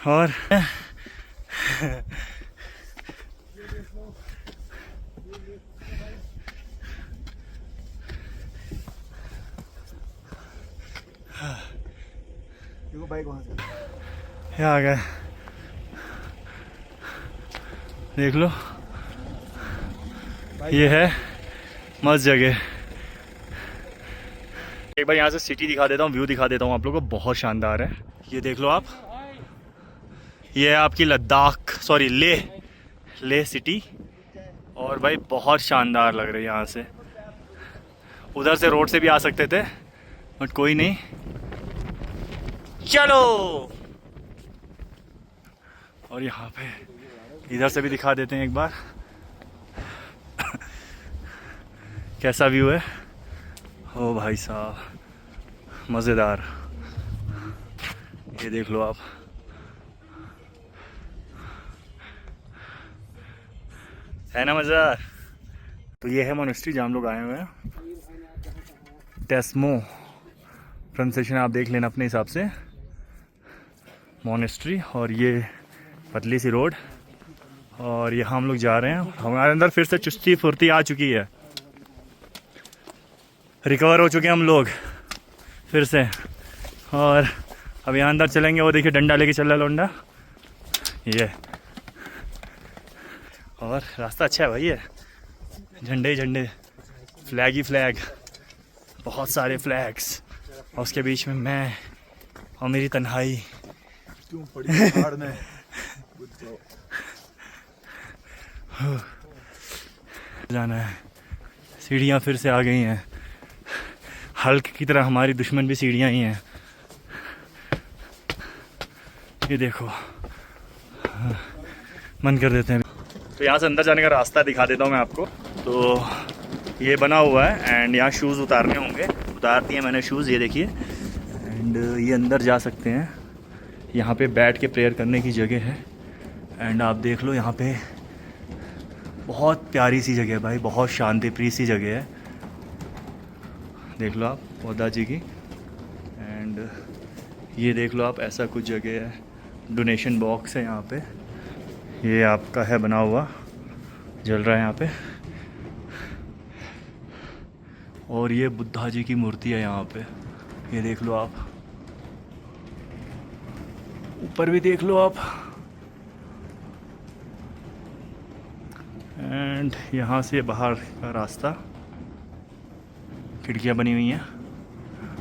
और देखो बाइक वहाँ से ये आ गए, देख लो। ये है मस्त जगह। एक बार यहाँ से सिटी दिखा देता हूँ, व्यू दिखा देता हूँ आप लोगों को, बहुत शानदार है। ये देख लो आप, ये है आपकी लद्दाख, सॉरी लेह सिटी। और भाई बहुत शानदार लग रही है यहाँ से। उधर से रोड से भी आ सकते थे बट कोई नहीं, चलो। और यहाँ पे इधर से भी दिखा देते हैं एक बार कैसा व्यू है। ओ भाई साहब मज़ेदार, ये देख लो आप। है ना मज़ा। तो ये है मोनेस्ट्री जहाँ हम लोग आए हुए हैं, टेस्मो प्रोनाउंसिएशन आप देख लेना अपने हिसाब से, मोनेस्ट्री। और ये पतली सी रोड, और यहाँ हम लोग जा रहे हैं। हमारे अंदर फिर से चुस्ती फुर्ती आ चुकी है, रिकवर हो चुके हैं हम लोग फिर से। और अब यहाँ अंदर चलेंगे, वो देखिए डंडा लेके चल रहा लौंडा ये। और रास्ता अच्छा है भाई, ये झंडे ही झंडे, फ्लैग ही फ्लैग, बहुत सारे फ्लैग्स, और उसके बीच में मैं और मेरी तन्हाई। क्यों पड़ी पहाड़ में जाना है। सीढ़ियाँ फिर से आ गई हैं, हल्क की तरह हमारी दुश्मन भी सीढ़ियाँ ही हैं। ये देखो, मन कर देते हैं। तो यहाँ से अंदर जाने का रास्ता दिखा देता हूँ मैं आपको। तो ये बना हुआ है एंड यहाँ शूज़ उतारने होंगे, उतार दिए मैंने शूज़, ये देखिए। एंड ये अंदर जा सकते हैं, यहाँ पे बैठ के प्रेयर करने की जगह है। एंड आप देख लो यहाँ पे बहुत प्यारी सी जगह है भाई, बहुत शांति प्रिय सी जगह है, देख लो आप पौधा जी की। एंड ये देख लो आप, ऐसा कुछ जगह है, डोनेशन बॉक्स है यहाँ पे, ये आपका है बना हुआ, जल रहा है यहाँ पे। और ये बुद्धा जी की मूर्ति है यहाँ पे, ये देख लो आप। ऊपर भी देख लो आप। एंड यहाँ से बाहर का रास्ता, खिड़कियाँ बनी हुई हैं,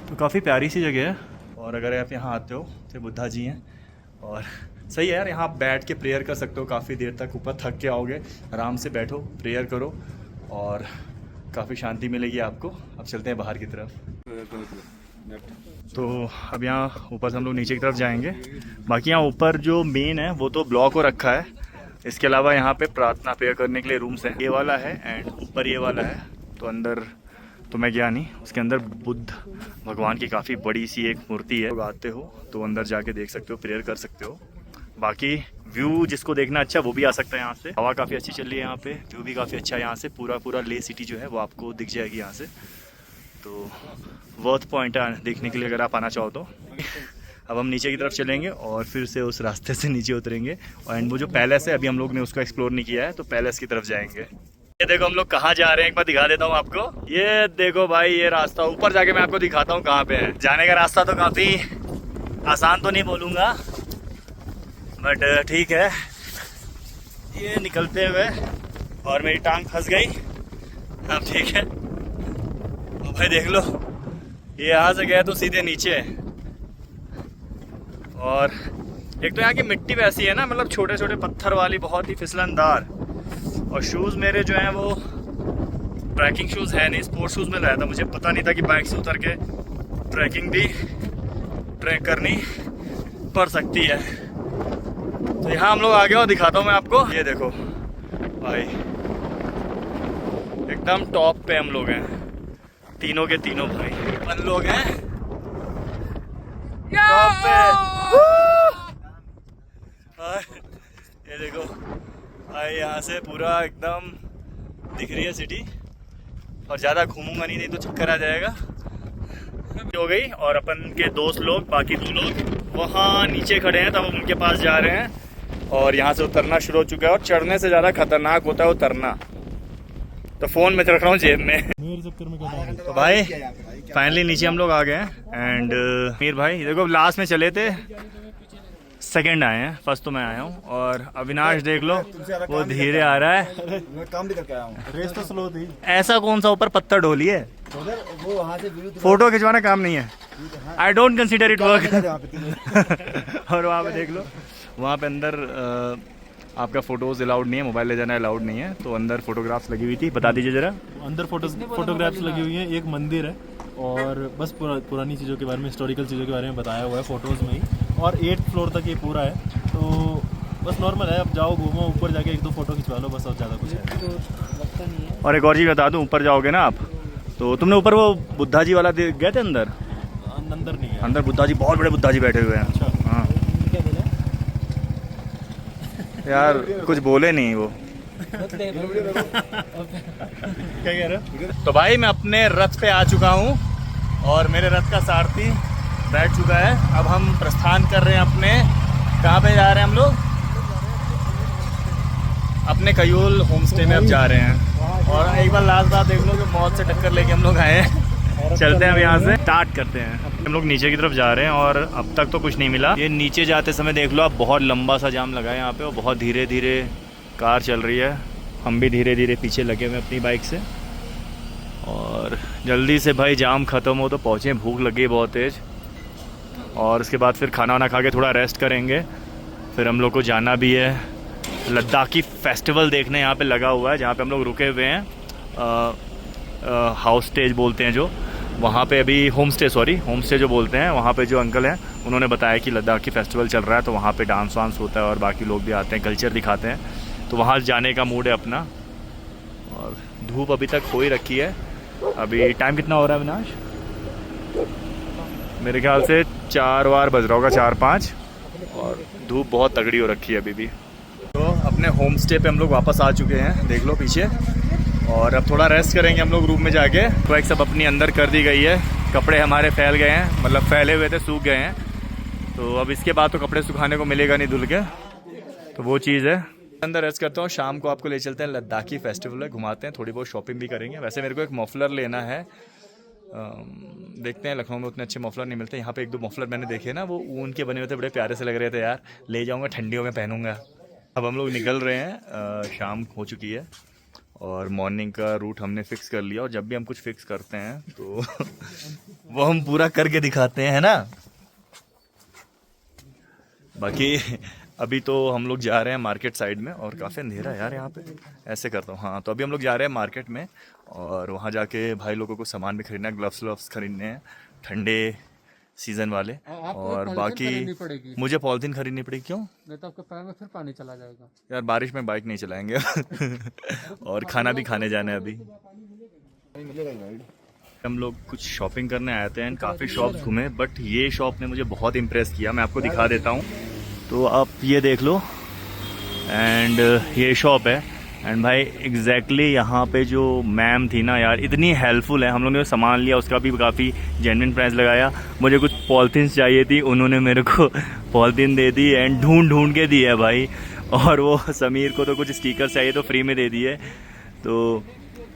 तो काफ़ी प्यारी सी जगह है। और अगर आप यहाँ आते हो तो बुद्धा जी हैं, और सही है यार, यहाँ आप बैठ के प्रेयर कर सकते हो काफ़ी देर तक। ऊपर थक के आओगे, आराम से बैठो, प्रेयर करो और काफ़ी शांति मिलेगी आपको। अब चलते हैं बाहर की तरफ। तो अब यहाँ ऊपर से हम लोग नीचे की तरफ जाएंगे। बाकी यहाँ ऊपर जो मेन है वो तो ब्लॉक हो रखा है, इसके अलावा यहाँ पे प्रार्थना प्रेयर करने के लिए रूम्स हैं, ये वाला है एंड ऊपर ये वाला है। तो अंदर तो मैं गया नहीं, उसके अंदर बुद्ध भगवान की काफ़ी बड़ी सी एक मूर्ति है। लोग आते हो तो अंदर जाके देख सकते हो, प्रेयर कर सकते हो। बाकी व्यू जिसको देखना अच्छा वो भी आ सकता है यहाँ से, हवा काफ़ी अच्छी चल रही है यहाँ पे, व्यू भी काफ़ी अच्छा है यहाँ से। पूरा लेह सिटी जो है वो आपको दिख जाएगी यहाँ से, तो वर्थ पॉइंट है देखने के लिए अगर आप आना चाहो तो। अब हम नीचे की तरफ चलेंगे और फिर से उस रास्ते से नीचे उतरेंगे। एंड वो जो पैलेस है अभी हम लोग ने उसको एक्सप्लोर नहीं किया है, तो पैलेस की तरफ जाएंगे। ये देखो हम लोग कहाँ जा रहे हैं, एक बार दिखा देता हूँ आपको। ये देखो भाई, ये रास्ता ऊपर जाके मैं आपको दिखाता हूँ कहाँ पे है। जाने का रास्ता तो काफ़ी आसान तो नहीं बोलूँगा बट ठीक है। ये निकलते हुए और मेरी टांग फंस गई, अब ठीक है। और भाई देख लो, ये यहाँ से गया तो सीधे नीचे। और एक तो यहाँ की मिट्टी वैसी है ना, मतलब छोटे छोटे पत्थर वाली, बहुत ही फिसलनदार। और शूज़ मेरे जो हैं वो ट्रैकिंग शूज़ है नहीं, स्पोर्ट्स शूज़ में लाया था। मुझे पता नहीं था कि बाइक से उतर के ट्रैकिंग भी ट्रैक करनी पड़ सकती है। तो यहाँ हम लोग आ गए और दिखाता हूँ मैं आपको। ये देखो भाई, एकदम टॉप पे हम लोग हैं, तीनों के तीनों भाई अपन लोग हैं टॉप पे। ये देखो भाई, यहाँ से पूरा एकदम दिख रही है सिटी, और ज़्यादा घूमूंगा नहीं तो चक्कर आ जाएगा। हो गई, और अपन के दोस्त लोग, बाकी 2 लोग वहाँ नीचे खड़े हैं, तब हम उनके पास जा रहे हैं। और यहाँ से उतरना शुरू हो चुका है, और चढ़ने से ज़्यादा खतरनाक होता है उतरना। तो फ़ोन में रख रहा हूँ जेब में। तो भाई फाइनली नीचे हम लोग आ गए हैं। एंड मीर भाई देखो, लास्ट में चले थे, सेकंड आए हैं, फर्स्ट तो मैं आया हूँ। और अविनाश देख लो, वो धीरे आ रहा है। मैं काम भी करके आया हूँ, रेस तो स्लो थी। ऐसा कौन सा ऊपर पत्थर ढोली है, वो वहाँ से फोटो खिंचवाना काम नहीं है। I don't consider it work. और वहाँ पे देख लो, वहाँ पे अंदर आपका फोटोज अलाउड नहीं है, मोबाइल ले जाना अलाउड नहीं है। तो अंदर फोटोग्राफ्स लगी हुई थी, बता दीजिए जरा। अंदर फोटोग्राफ्स लगी हुई हैं, एक मंदिर है, और बस पुरानी चीज़ों के बारे में, हिस्टोरिकल चीज़ों के बारे में बताया हुआ है फोटोज़ में ही। और 8th फ्लोर तक ये पूरा है, तो बस नॉर्मल है। अब जाओ, घूमो, ऊपर जाके 1-2 फोटो खिंचवा लो, बस और ज़्यादा कुछ है। और एक और चीज़ बता दूँ, ऊपर जाओगे ना आप, तो तुमने ऊपर वो बुद्धा जी वाला गए थे अंदर? अंदर नहीं है, अंदर बुद्धा जी, बहुत बड़े बुद्धा जी बैठे हुए हैं। अच्छा। हाँ यार, कुछ बोले नहीं वो। क्या कह रहे हो? तो भाई मैं अपने रथ पे आ चुका हूँ, और मेरे रथ का सारथी बैठ चुका है। अब हम प्रस्थान कर रहे हैं अपने, कहाँ पे जा रहे हैं हम लोग? अपने कयूल होम स्टे में अब जा रहे हैं। और एक बार लास्ट बात देख लो कि मौत से टक्कर लेके हम लोग आए हैं। चलते हैं अब यहाँ से, स्टार्ट करते हैं। हम लोग नीचे की तरफ जा रहे हैं, और अब तक तो कुछ नहीं मिला। ये नीचे जाते समय देख लो आप, बहुत लंबा सा जाम लगा है यहाँ पे, और बहुत धीरे धीरे कार चल रही है। हम भी धीरे धीरे पीछे लगे हुए अपनी बाइक से, और जल्दी से भाई जाम ख़त्म हो तो पहुँचे। भूख लगी है बहुत तेज़, और उसके बाद फिर खाना वाना खा के थोड़ा रेस्ट करेंगे। फिर हम लोग को जाना भी है लद्दाखी फेस्टिवल देखने, यहाँ पे लगा हुआ है जहाँ पे हम लोग रुके हुए हैं। हाउस स्टेज बोलते हैं जो, वहाँ पे अभी होम स्टे जो बोलते हैं, वहाँ पे जो अंकल हैं उन्होंने बताया कि लद्दाखी फेस्टिवल चल रहा है, तो वहाँ पे डांस वांस होता है, और बाकी लोग भी आते हैं, कल्चर दिखाते हैं। तो वहाँ जाने का मूड है अपना। और धूप अभी तक हो ही रखी है। अभी टाइम कितना हो रहा है अविनाश? मेरे ख्याल से 4 वार बज रहा होगा, 4-5, और धूप बहुत तगड़ी हो रखी है अभी भी। तो अपने होम स्टे पे हम लोग वापस आ चुके हैं, देख लो पीछे। और अब थोड़ा रेस्ट करेंगे हम लोग रूम में जाके। बाइक सब अपनी अंदर कर दी गई है, कपड़े हमारे फैल गए हैं, मतलब फैले हुए थे, सूख गए हैं। तो अब इसके बाद तो कपड़े सुखाने को मिलेगा नहीं धुल के, तो वो चीज़ है। अंदर रेस्ट करता हूँ, शाम को आपको ले चलते हैं लद्दाखी फेस्टिवल है, घुमाते हैं, थोड़ी बहुत शॉपिंग भी करेंगे। वैसे मेरे को एक मफलर लेना है, देखते हैं, लखनऊ में उतने अच्छे मफलर नहीं मिलते। यहाँ पे 1-2 मफलर मैंने देखे ना, वो ऊन के बने हुए थे, बड़े प्यारे से लग रहे थे यार, ले जाऊँगा, ठंडियों में पहनूंगा। अब हम लोग निकल रहे हैं, शाम हो चुकी है, और मॉर्निंग का रूट हमने फ़िक्स कर लिया। और जब भी हम कुछ फ़िक्स करते हैं तो वो हम पूरा करके दिखाते हैं, है ना। बाकी अभी तो हम लोग जा रहे हैं मार्केट साइड में, और काफ़ी अंधेरा है यार यहाँ पे। ऐसे करता हूँ, हाँ, तो अभी हम लोग जा रहे हैं मार्केट में, और वहाँ जाके भाई लोगों को सामान भी खरीदना है, ग्लव्स खरीदने हैं, ठंडे सीज़न वाले। और बाकी मुझे पॉलिथीन खरीदनी पड़ेगी। क्यों? नहीं तो आपके पैर में फिर पानी चला जाएगा यार, बारिश में बाइक नहीं चलाएंगे। और खाना भी खाने जाना है अभी। हम लोग कुछ शॉपिंग करने आए थे, काफ़ी शॉप्स घूमे, बट ये शॉप ने मुझे बहुत इम्प्रेस किया। मैं आपको दिखा देता हूँ, तो आप ये देख लो। एंड ये शॉप है, एंड भाई एग्जैक्टली यहाँ पे जो मैम थी ना यार, इतनी हेल्पफुल है। हम लोगों ने सामान लिया, उसका भी काफ़ी जेन्युइन प्राइस लगाया। मुझे कुछ पॉलिथीन्स चाहिए थी, उन्होंने मेरे को पॉलिथीन दे दी, एंड ढूंढ के दी है भाई। और वो समीर को तो कुछ स्टिकर चाहिए तो फ्री में दे दिए। तो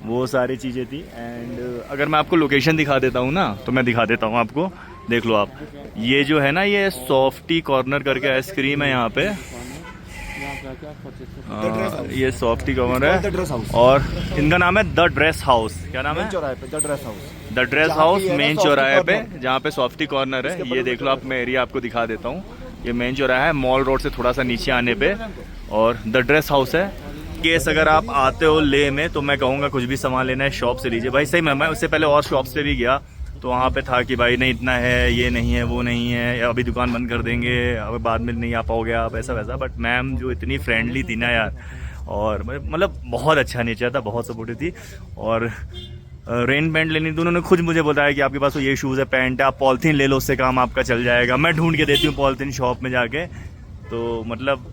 वो सारी चीज़ें थी। एंड अगर मैं आपको लोकेशन दिखा देता हूँ ना, तो मैं दिखा देता हूँ आपको, देख लो आप। ये जो है ना, ये सॉफ्टी कॉर्नर करके आइसक्रीम है यहाँ पे, ये सॉफ्टी कॉर्नर है, और इनका नाम है द ड्रेस हाउस। क्या नाम है? चौराहे पे the dress house. The dress house main चौराहे पे, जहाँ पे सॉफ्टी कॉर्नर है। ये देख लो आप, मैं एरिया आपको दिखा देता हूँ। ये मेन चौराहा है, मॉल रोड से थोड़ा सा नीचे आने पे, और द ड्रेस हाउस है। केस अगर आप आते हो ले में, तो मैं कहूँगा कुछ भी सामान लेना है शॉप से लीजिए भाई। सही में मैं उससे पहले और शॉप से भी गया, तो वहाँ पे था कि भाई नहीं इतना है, ये नहीं है, वो नहीं है, अभी दुकान बंद कर देंगे, अब बाद में नहीं आ पाओगे आप, ऐसा वैसा। बट मैम जो इतनी फ्रेंडली थी ना यार, और मतलब बहुत अच्छा नेचर था, बहुत सपोर्टिव थी। और रेन पैंट लेनी थी, उन्होंने खुद मुझे बताया कि आपके पास तो ये शूज़ है, पैंट है, आप पॉलिथीन ले लो, उससे काम आपका चल जाएगा। मैं ढूंढ के देती हूँ पॉलिथीन शॉप में जाके। तो मतलब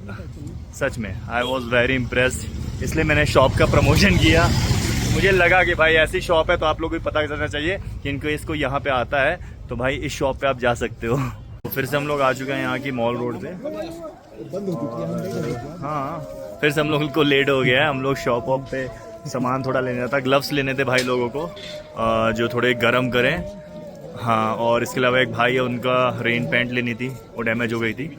सच में आई वॉज वेरी इम्प्रेस्ड, इसलिए मैंने शॉप का प्रमोशन किया। मुझे लगा कि भाई ऐसी शॉप है तो आप लोग भी पता करना चाहिए कि इनको इसको यहाँ पे आता है तो भाई इस शॉप पे आप जा सकते हो। तो फिर से हम लोग आ चुके हैं यहाँ की मॉल रोड पे। हाँ, फिर से हम लोग को लेट हो गया है। हम लोग शॉप वॉप पे सामान थोड़ा लेना था, ग्लव्स लेने थे भाई लोगों को जो थोड़े गर्म करें। हाँ, और इसके अलावा एक भाई है, उनका रेन पैंट लेनी थी, वो डैमेज हो गई थी।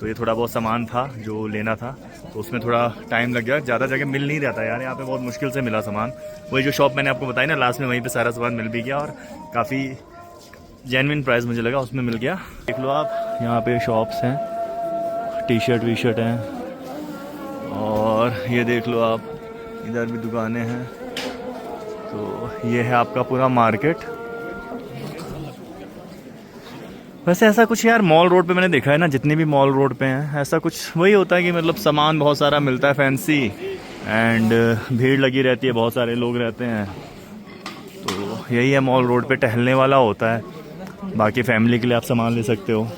तो ये थोड़ा बहुत सामान था जो लेना था, तो उसमें थोड़ा टाइम लग गया। ज़्यादा जगह मिल नहीं रहता यार, यहाँ पे बहुत मुश्किल से मिला सामान। वही जो शॉप मैंने आपको बताई ना लास्ट में, वहीं पे सारा सामान मिल भी गया और काफ़ी जेन्युइन प्राइस मुझे लगा, उसमें मिल गया। देख लो आप, यहाँ पे शॉप्स हैं, टी शर्ट वी शर्ट हैं, और ये देख लो आप, इधर भी दुकानें हैं। तो ये है आपका पूरा मार्केट। वैसे ऐसा कुछ यार मॉल रोड पे मैंने देखा है ना, जितने भी मॉल रोड पे हैं, ऐसा कुछ वही होता है कि मतलब सामान बहुत सारा मिलता है फैंसी, एंड भीड़ लगी रहती है, बहुत सारे लोग रहते हैं। तो यही है, मॉल रोड पे टहलने वाला होता है। बाकी फैमिली के लिए आप सामान ले सकते हो।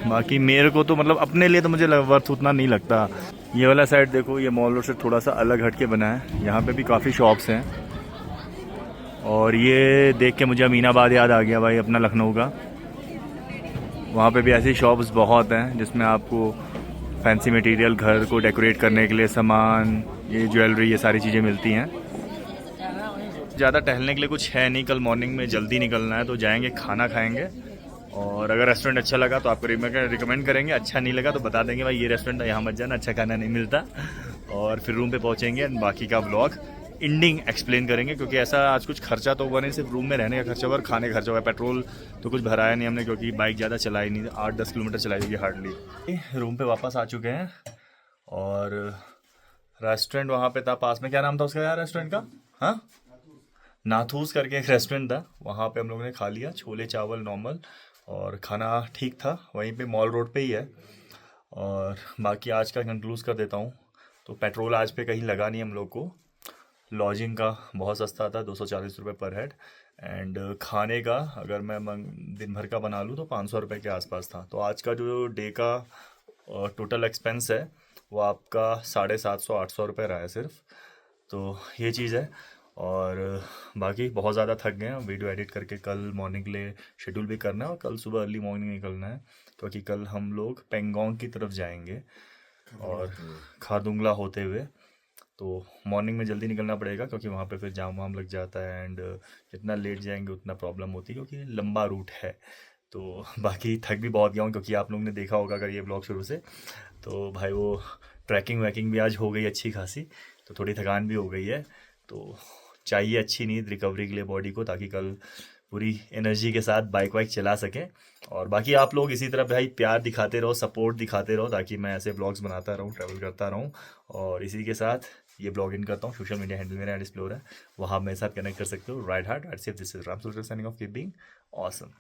बाकी मेरे को तो मतलब अपने लिए तो मुझे वर्थ उतना नहीं लगता। ये वाला साइड देखो, ये मॉल रोड से थोड़ा सा अलग हट के बना है, यहाँ पे भी काफ़ी शॉप्स हैं। और ये देख के मुझे अमीनाबाद याद आ गया भाई, अपना लखनऊ का। वहाँ पे भी ऐसी शॉप्स बहुत हैं जिसमें आपको फैंसी मटेरियल, घर को डेकोरेट करने के लिए सामान, ये ज्वेलरी, ये सारी चीज़ें मिलती हैं। ज़्यादा टहलने के लिए कुछ है नहीं, कल मॉर्निंग में जल्दी निकलना है, तो जाएंगे, खाना खाएंगे। और अगर रेस्टोरेंट अच्छा लगा तो आपको रिकमेंड करेंगे, अच्छा नहीं लगा तो बता देंगे भाई ये रेस्टोरेंट यहाँ मत जाना, अच्छा खाना नहीं मिलता। और फिर रूम पे पहुँचेंगे एंड बाकी का व्लॉग एंडिंग एक्सप्लेन करेंगे, क्योंकि ऐसा आज कुछ खर्चा तो हुआ नहीं, सिर्फ रूम में रहने का खर्चा हुआ और खाने का खर्चा हुआ। पेट्रोल तो कुछ भराया नहीं हमने, क्योंकि बाइक ज़्यादा चलाई नहीं, 8-10 किलोमीटर चलाई होगी हार्डली। रूम पे वापस आ चुके हैं और रेस्टोरेंट वहाँ पे था पास में, क्या नाम था उसका यार रेस्टोरेंट का? हाँ, नाथूस करके एक रेस्टोरेंट था, वहाँ पे हम लोगों ने खा लिया, छोले चावल नॉर्मल, और खाना ठीक था। वहीं पे मॉल रोड पे ही है। और बाकी आज का कंक्लूज कर देता हूँ, तो पेट्रोल आज पे कहीं लगा नहीं हम लोग को। लॉजिंग का बहुत सस्ता था, 240 रुपये पर हेड। एंड खाने का अगर मैं दिन भर का बना लूँ तो 500 रुपये के आसपास था। तो आज का जो डे का टोटल एक्सपेंस है वो आपका 750-800 रुपये रहा है सिर्फ। तो ये चीज़ है। और बाकी बहुत ज़्यादा थक गए हैं, वीडियो एडिट करके कल मॉर्निंग के लिए शेड्यूल भी करना है, और कल सुबह अर्ली मॉर्निंग निकलना है, क्योंकि कल हम लोग पेंगोंग की तरफ जाएंगे और खारदुंगला होते हुए। तो मॉर्निंग में जल्दी निकलना पड़ेगा, क्योंकि वहाँ पे फिर जाम वाम लग जाता है, एंड जितना लेट जाएंगे उतना प्रॉब्लम होती है, क्योंकि लंबा रूट है। तो बाकी थक भी बहुत गया हूँ, क्योंकि आप लोगों ने देखा होगा अगर ये ब्लॉग शुरू से, तो भाई वो ट्रैकिंग वैकिंग भी आज हो गई अच्छी खासी, तो थोड़ी थकान भी हो गई है। तो चाहिए अच्छी नींद रिकवरी के लिए बॉडी को, ताकि कल पूरी एनर्जी के साथ बाइक वाइक चला सकें। और बाकी आप लोग इसी तरह भाई प्यार दिखाते रहो, सपोर्ट दिखाते रहो, ताकि मैं ऐसे ब्लॉग्स बनाता रहूँ, ट्रैवल करता रहूँ। और इसी के साथ ये ब्लॉग इन करता हूँ। सोशल मीडिया हैंडल मेरा डिस्प्ले हो रहा है, वहाँ मेरे साथ कनेक्ट कर सकते हो। Right heart right safe, this is Ram signing off, keep being awesome.